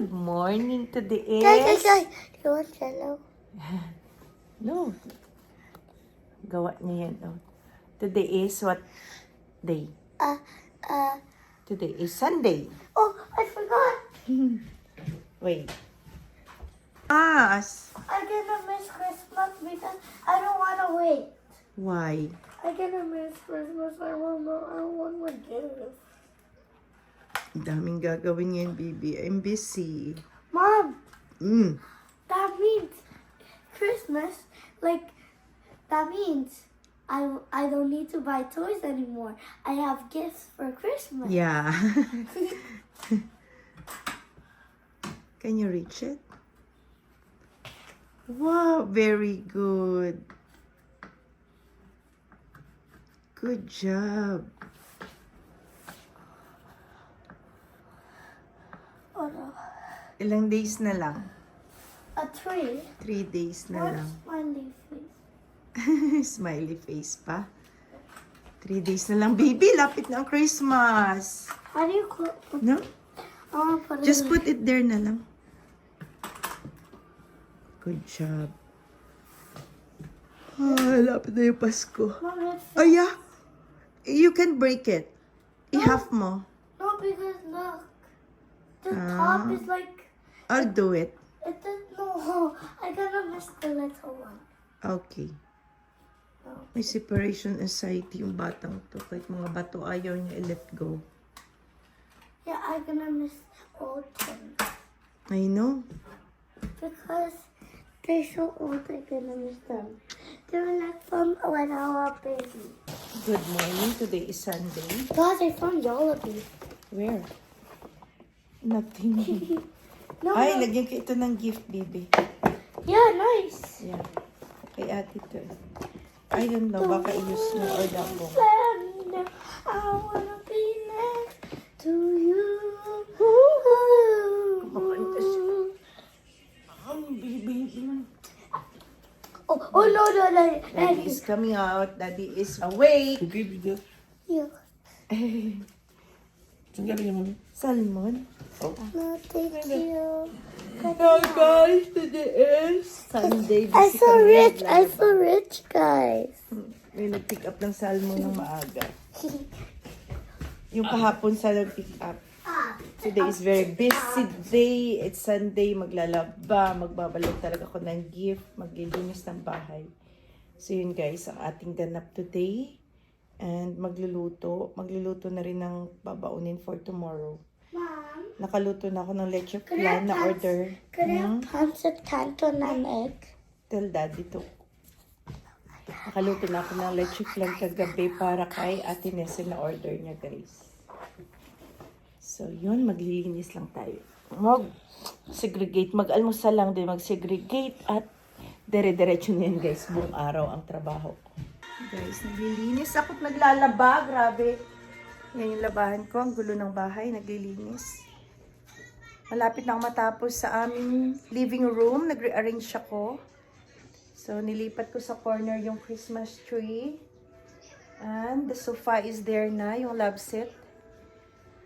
Good morning. Today Guys, is... guys, do you want yellow? No. Gawa niya yan. Oh. Today is what day? Uh, Today is Sunday. oh, I forgot. Wait. Yes. I'm gonna miss Christmas because I don't wanna wait. Why? I'm gonna miss Christmas. I don't want my gift. Daming gagawin ngayon, baby. I'm busy. Mom, Mm. that means Christmas, like, that means I don't need to buy toys anymore. I have gifts for Christmas. Yeah. Can you reach it? Wow, very good. Good job. Oh no. Ilang days na lang? A tree. 3 days na What's lang. smiley face? Smiley face pa. 3 days na lang, baby. Lapit na ang Christmas. How do you put? No? I wanna put it Just in. put it there na lang. Good job. Ah, lapit na yung Pasko. Mom, let's Oh, yeah. You can break it. I-half mo. no, because look, the Ah. top is like I'll do it. it does no. I gotta miss the little one. Okay. No. May separation anxiety yung batang to. Kahit mga bato ayaw niya i-let go. Yeah, I'm gonna miss old things I know. because they're so old. I'm gonna miss them. They're like from when I was a baby. Good morning. Today is Sunday. Guys, I found Jollibee. Where? Nothing. No, Ay, no. lagyan ko ito ng gift, baby. Yeah, nice. Yeah. Kay ate to. I don't know. Baka i-use mo or dako. Friend, I wanna be next to you. Kumakanta siya. Baby. Oh no, no, no. Daddy is coming out. Daddy is awake. Okay, video. Yeah. Saan galing yung mami? Salmon. No, thank you. Hi guys, today is Sunday. I'm Busy so kami rich. naglalaba. I'm so rich, guys. May nag-pick up ng salmon ng maaga. Yung kahapon sa nag-pick up. Today is very busy day. It's Sunday. Maglalaba. Magbabalot talaga ako ng gift. Maglilinis ng bahay. So yun guys, ang ating ganap today. And magluluto. Magluluto na rin ng babaunin for tomorrow. Mom, Nakaluto na ako ng leche flan na order. could I have pancit canton and egg? Tell daddy to. Nakaluto na ako ng leche flan kagabi para kay Ate Nessie na order niya guys. So yun, maglilinis lang tayo. Mag-segregate, mag-almusal lang din, mag-segregate at dire-diretso na yun guys, buong araw ang trabaho ko. Guys, naglilinis ako at naglalaba, grabe. Yan yung labahan ko, ang gulo ng bahay, naglilinis. Malapit na ako matapos sa aming living room, nag-rearrange ako. So, nilipat ko sa corner yung Christmas tree. And the sofa is there na, yung love set.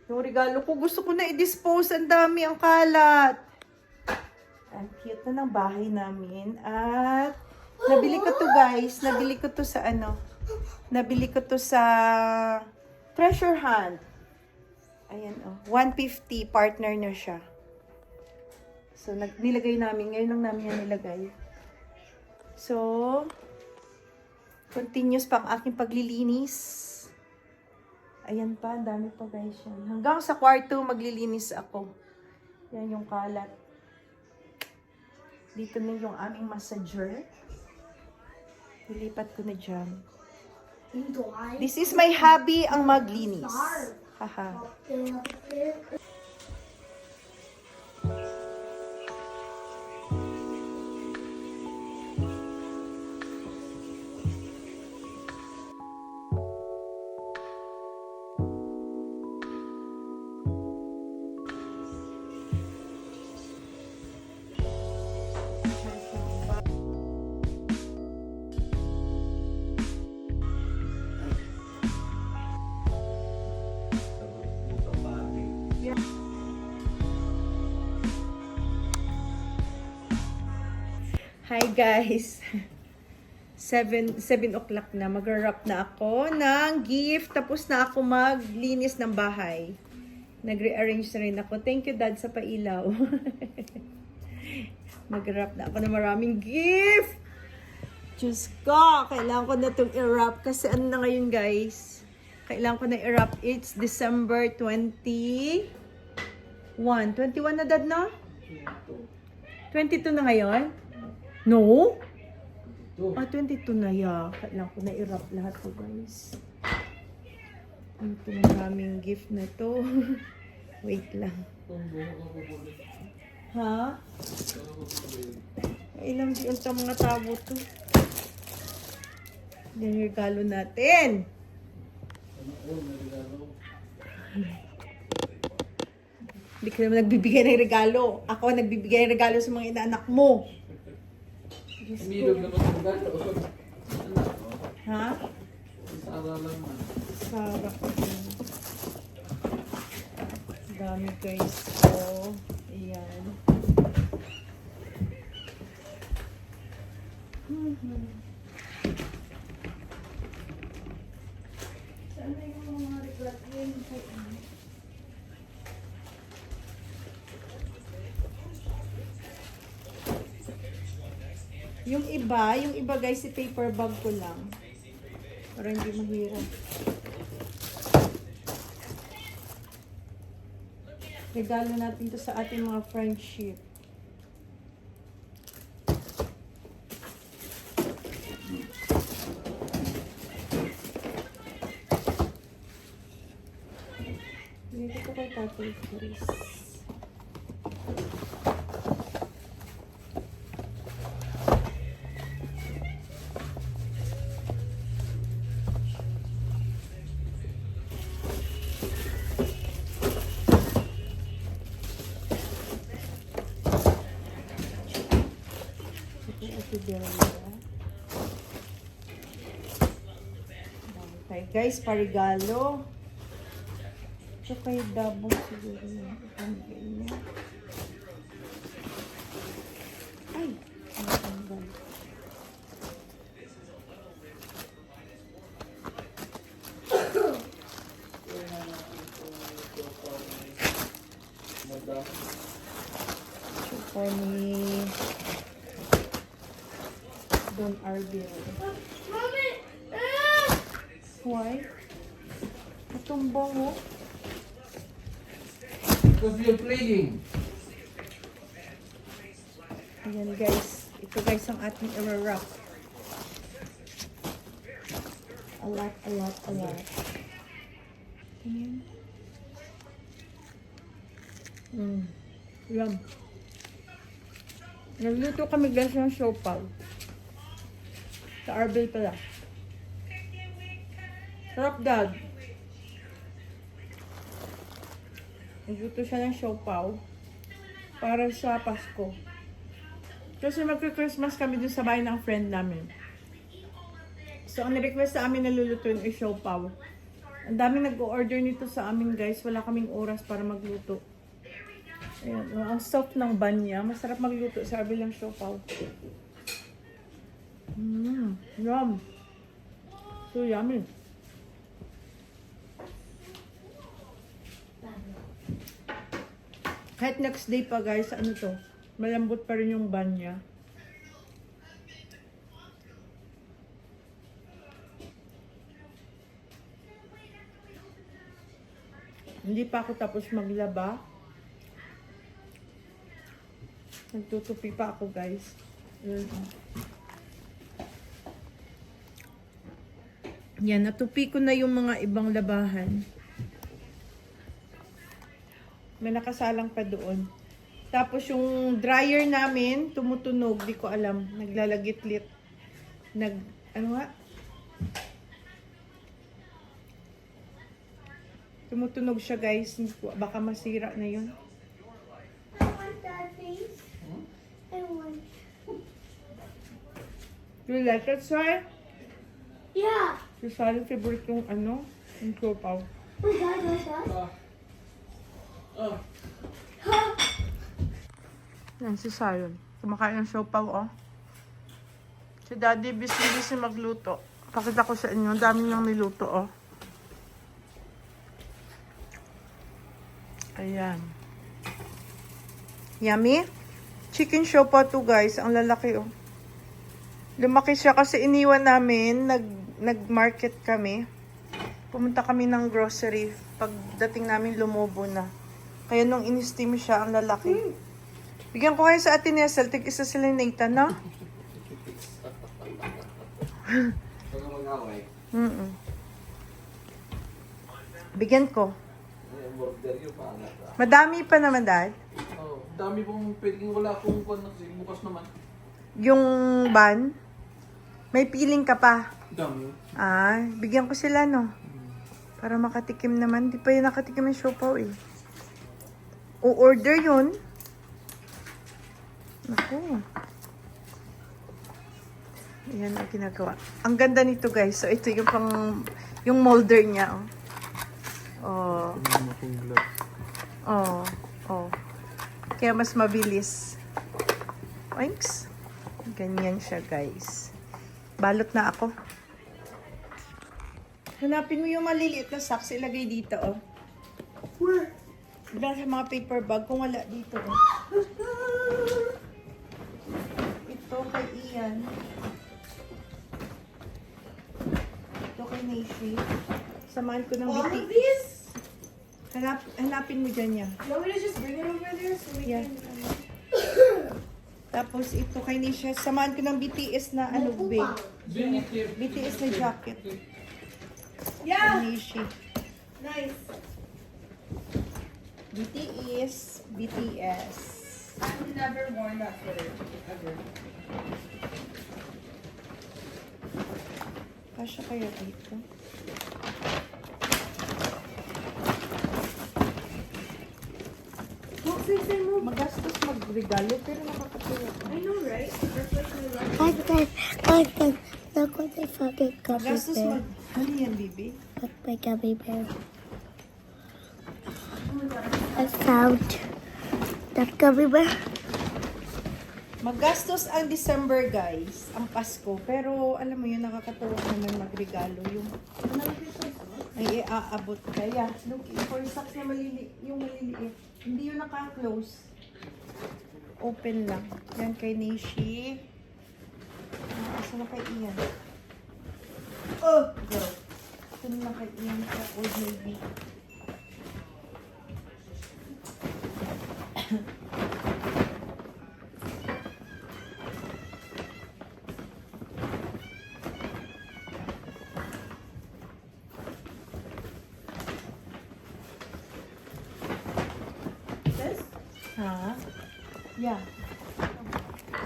Yung regalo ko, gusto ko na i-dispose. Ang dami, ang kalat. Ang cute na ng bahay namin. At, nabili ko to guys. Nabili ko to sa ano. Nabili ko to sa Treasure Hunt. Ayan oh. 150, partner na siya. So, nilagay namin. Ngayon lang namin yan nilagay. So, continuous pa ang aking paglilinis. Ayan pa, ang dami pa guys yan. Hanggang sa kwarto, maglilinis ako. Yan yung kalat. Dito na yung aming massager. Nilipat ko na dyan. This is my hobby, ang maglinis. Haha. Hi guys! 7 o'clock na. Mag-wrap na ako ng gift. Tapos na ako maglinis ng bahay. Nag-rearrange na rin ako. Thank you, Dad, sa pailaw. Mag-wrap na ako ng maraming gift! Diyos ko! Kailangan ko na itong i-wrap. Kasi ano na ngayon, guys? Kailangan ko na i-wrap. It's December 21. 21 na, Dad, no? 22 na ngayon? No? 22 na ya. Kailangan ko na i-wrap lahat to, guys. Ito maraming gift na to. Wait lang. Ha? Ilang di unta mga tabo to. Yan yung regalo natin. Hindi ka naman nagbibigay ng regalo. Ako ang nagbibigay ng regalo sa mga inaanak mo. Umirog naman ang regalo. Ha? Sara lang man. Sarap ko din. Dami guys. So, ayan. Saan na yung mga regalo? Yung iba guys, si paper bag ko lang. Para hindi mahirap. Regalo natin to sa ating mga friendship. Dito ko kay Tatay Chris. Okay, guys, parigalo. Ito kay Dabo siguro yung pamigay niya. Ay, ang tanggal. Ito ni Don Arbil. Mommy! Why? Itong bango. Because you're playing. Ayan guys. Ito guys ang ating i-wrap. A lot. Ayan. Yum. Nagluto kami guys ng siopaw. Sa Arbil pala. Sarap, Dad. Nagluto siya ng siopaw para sa Pasko. Kasi magka-Christmas kami dun sa bahay ng friend namin. So, ang request sa amin na lulutuin ay siopaw. Ang daming nag-order nito sa amin, guys. Wala kaming oras para magluto. Ayan. Ang soft ng bun niya. Masarap magluto sa Arbil ng siopaw. Yum. So yummy. Kahit next day pa guys, ano to? Malambot pa rin yung bun niya. Hindi pa ako tapos maglaba. Nagtutupi pa ako guys. Yan, natupi ko na yung mga ibang labahan. May nakasalang pa doon. Tapos yung dryer namin, tumutunog. Di ko alam. Naglalagitlit. Ano nga? Tumutunog siya guys. Baka masira na yun. I want that face. I want. You like it, Sai? Yeah. Si Sai, favorite yung ano? Yung siopaw. What's that? Yan si Sayon. Kumakain ng siopaw, oh. Si Daddy busy magluto. Pakita ko sa inyo, ang dami niyang niluto, oh. Ayan. Yummy. Chicken siopaw to, guys. Ang lalaki, oh. Lumaki siya kasi iniwan namin. Nag-market kami. Pumunta kami ng grocery. Pagdating namin, lumubo na. Kaya nung in-steam siya, ang lalaki. Bigyan ko kayo sa Ate Nesel. Tig-isa sila ni Nathan, no? Pag mag-away, Bigyan ko. ay, border yun, paangat ka. Madami pa naman, Dad. Oh, dami pong pwedeng wala akong kwan na kasi bukas naman. Yung ban, may piling ka pa. Dami. Ah, bigyan ko sila, no? Para makatikim naman. Di pa yun nakatikim yung siopaw, eh. O-order yun. Naku. Yan ang ginagawa. Ang ganda nito, guys. So, ito yung yung molder niya, oh. Oh. Oh. Oh. Kaya mas mabilis. Thanks. Ganyan siya, guys. Balot na ako. Hanapin mo yung maliliit na socks. Ilagay dito, oh. Where? Wala sa mga paper bag. Kung wala dito, oh. Ito kay Ian. Ito kay Naishi. Samahan ko ng All biti. of these? Hanapin mo dyan niya. You want me to just bring it over there so we Yeah. can... Tapos ito kay Nisha. Samahan ko ng BTS na ano, babe. Binitip. BTS na jacket. Yeah! Nishi. Nice. BTS. I've never worn that sweater, ever. Kasya kaya dito? Say mo. Magastos magregalo pero nakakatuwa. I know, right? That's like my life. Look what I fucking got me Magastos bear. Ano yan, baby? Look my gummy bear. Oh my god. I found that gummy bear. Magastos ang December, guys. Ang Pasko. Pero, alam mo yun, nakakatuwa naman magregalo. Yung ay iaabot kaya. Looking for socks na yung maliliit. Hindi yun naka-close. Open lang. Yan kay Nishi. Asa na kay Ian? Oh! Go. Ito na kay Ian sa Old Navy. This? Ha? Yeah.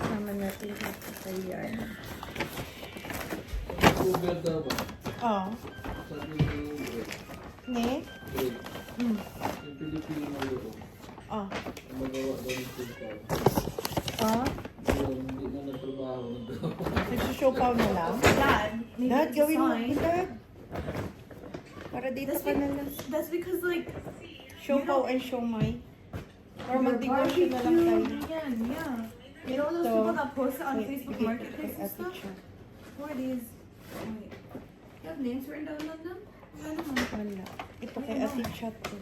Sama natin ito kay Ian. Uber daw ba? Oh. Sabi ni Greg. Ne? Greg, Mm. yung Pilipino yun. Oh. Ang magawa daw ng pulkaw. Ah? Yung hindi na nagtrabaho. Nagsusiopaw na lang? Dad. Maybe Dad, it's a gawin mo. sign. Dad. Para dito That's, ka na lang. that's because like... Siopaw and siomay. Or your mag-negosyo na lang tayo. barbecue Again, yeah. You know those Ito. people that post it on Wait, Facebook bigay ko Marketplace kay and Ate stuff? Cha. Who are these? Wait. You have names written down on them? I don't know. Wala. Ito kay Ate Chat to.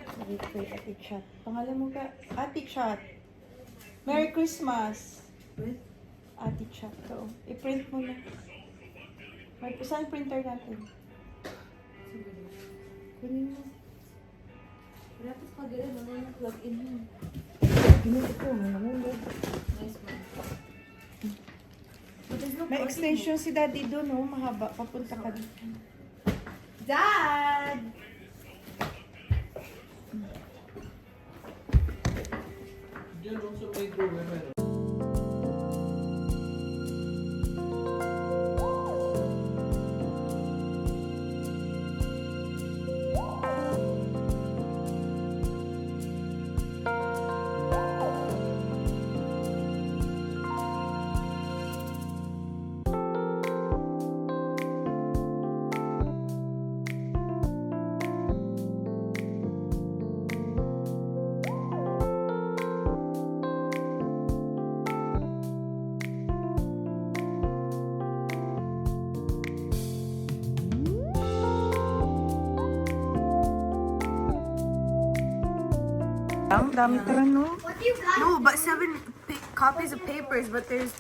Sabi ko kay Ate Chat. Pangalan mo ka? Ate Chat. Merry Christmas. With? Ate Chat to. I-print mo na. May saan printer natin? Kunin mo. We have to plug it in and then plug in here. Ginito ko. May namulog. Nice one. But there's no May plugging. extension si Daddy doon, oh. Mahaba. Papunta ka dito. Dad! Diyan lang sa may drawer meron. Ang dami tara, no? What do you got? No, but 7 copies of papers, but there's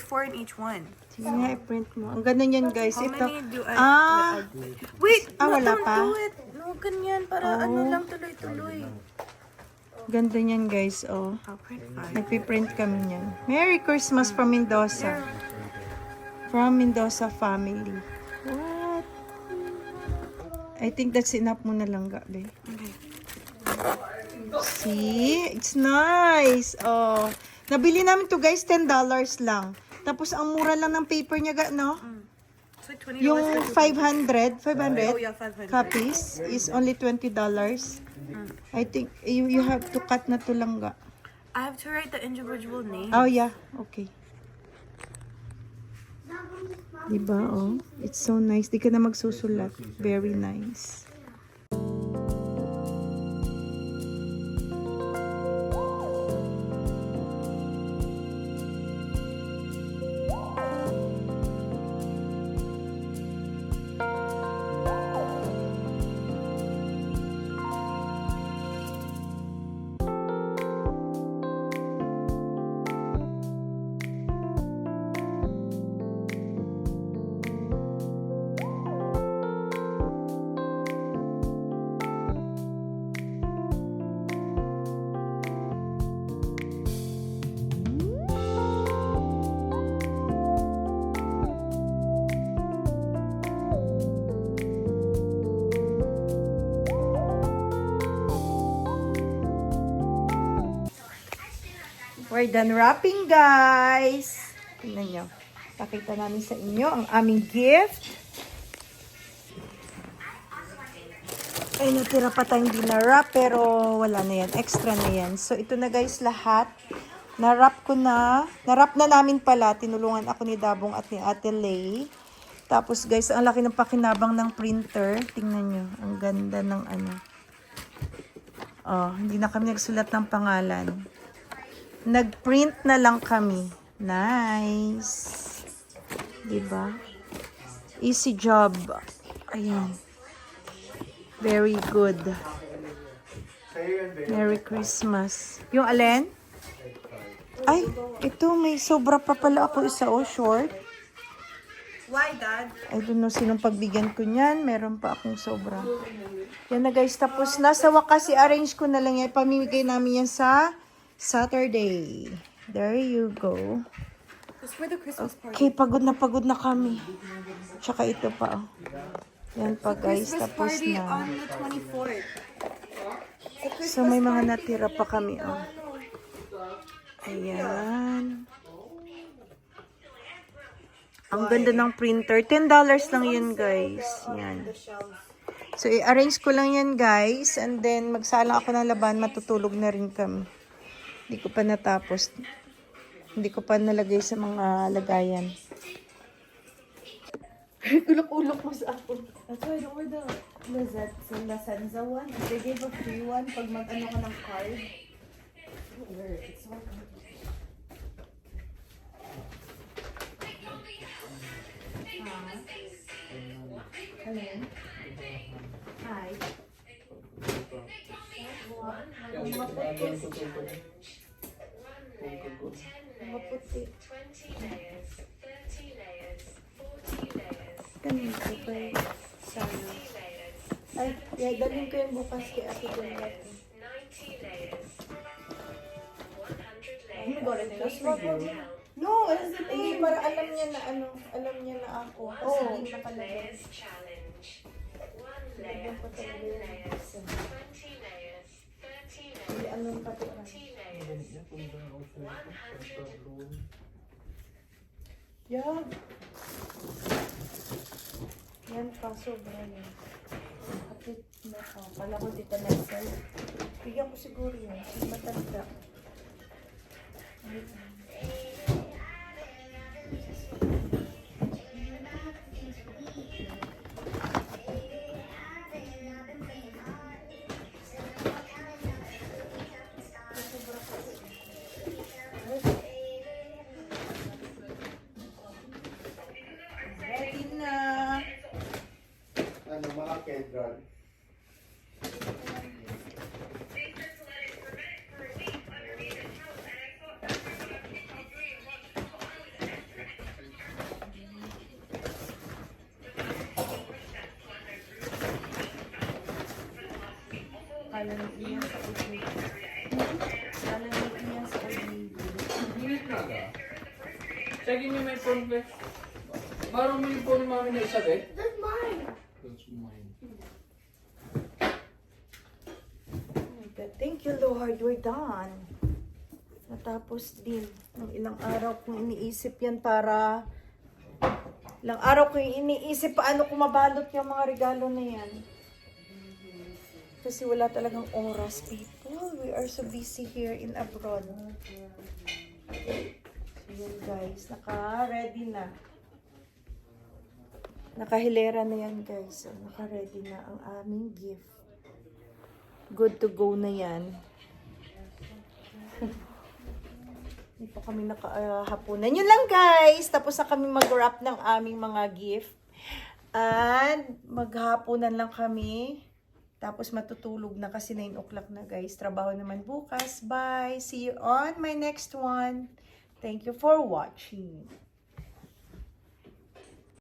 4 in each one. Sige nga, i-print mo. Ang ganda niyan, guys. How Ito. many do I Ah! Wait, Ah, no, wala don't pa? do it. No, ganyan. Para ano lang tuloy-tuloy. Ganda niyan, guys. Oh. I'll print 5. Nagpiprint kami niyan. Merry Christmas from Mendoza. From Mendoza family. What? I think that's enough muna lang, gabi. Okay. See? It's nice. Oh. Nabili namin to guys, $10 lang. Tapos ang mura lang ng paper niya, no? It's like $20. Yung for 500 Oh, yeah, 500. copies is only $20. I think you have to cut na to lang, ga. I have to write the individual name. Oh, yeah. Okay. Diba, oh? It's so nice. Di ka na magsusulat. Very nice. We're done wrapping, guys. Tingnan nyo. Pakita namin sa inyo ang aming gift. Ay, natira pa tayong di na-wrap, pero wala na yan. Extra na yan. So, ito na guys lahat. Na-wrap ko na. Na-wrap na namin pala. Tinulungan ako ni Dabong at ni Ate Lay. Tapos guys, ang laki ng pakinabang ng printer. Tingnan nyo. Ang ganda ng ano. Oh, hindi na kami nagsulat ng pangalan. Nag-print na lang kami. Nice. Diba? Easy job. Ayan. Very good. Merry Christmas. Yung alin? Ay, ito may sobra pa pala ako isa. Oh, short. Why, Dad? I don't know sinong pagbigyan ko niyan. Meron pa akong sobra. Yan na guys. Tapos nasa wakas, i-arrange ko na lang yan. Pamimigay namin yan sa Saturday. There you go. It's for the Christmas party. Okay, pagod na kami. Tsaka ito pa. Oh. Yan pa guys. Christmas Tapos party na. on the 24th. So may mga natira pa kami. Oh. Ayan. Ang ganda ng printer. $10 lang yun guys. Yan. So i-arrange ko lang yan guys. And then magsalang ako ng laban. Matutulog na rin kami. Hindi ko pa natapos. Hindi ko pa nalagay sa mga lagayan. Ulok-ulok mo sa ako. That's why I don't wear the Lizette sa La Senza one. They gave a free one pag mag-ano ka ng card. It's so good. Hello. Hi. Maputi. Ganun ko kay sana. Ay, yeah, dalhin ko yung bukas kay Ate Juliet. No, hindi. Para alam niya na ano, alam niya na ako. Oo. Hindi nakalagay. Lagyan ko talaga yung isa. Hindi, anong pati Yeah. Yan pa, sobra yan. Kapit na, oh, pala ko dito na sir. Bigyan ko siguro yan. Kasi matanda. Ready na. Ano, mga kedron. Lalaniin yan sa Old Navy. Lalaniin yan sa Old Navy. Init na ka. Sige niyo may phone ko. Marong mo yung phone ni mami na isa eh. That's mine. That's mine. Oh my God. Thank you, Lord. We're done. Natapos din. Ng ilang araw kong iniisip yan para... Ilang araw kong iniisip paano ko mabalot yung mga regalo na yan. Kasi wala talagang oras, people. We are so busy here in abroad. So yun guys, naka-ready na. Nakahilera na yan guys. So naka-ready na ang aming gift. Good to go na yan. Hindi pa kami nakahapunan. Yun lang guys. Tapos na kami mag-wrap ng aming mga gift. And maghapunan lang kami. Tapos matutulog na kasi 9 o'clock na guys. Trabaho naman bukas. Bye. See you on my next one. Thank you for watching.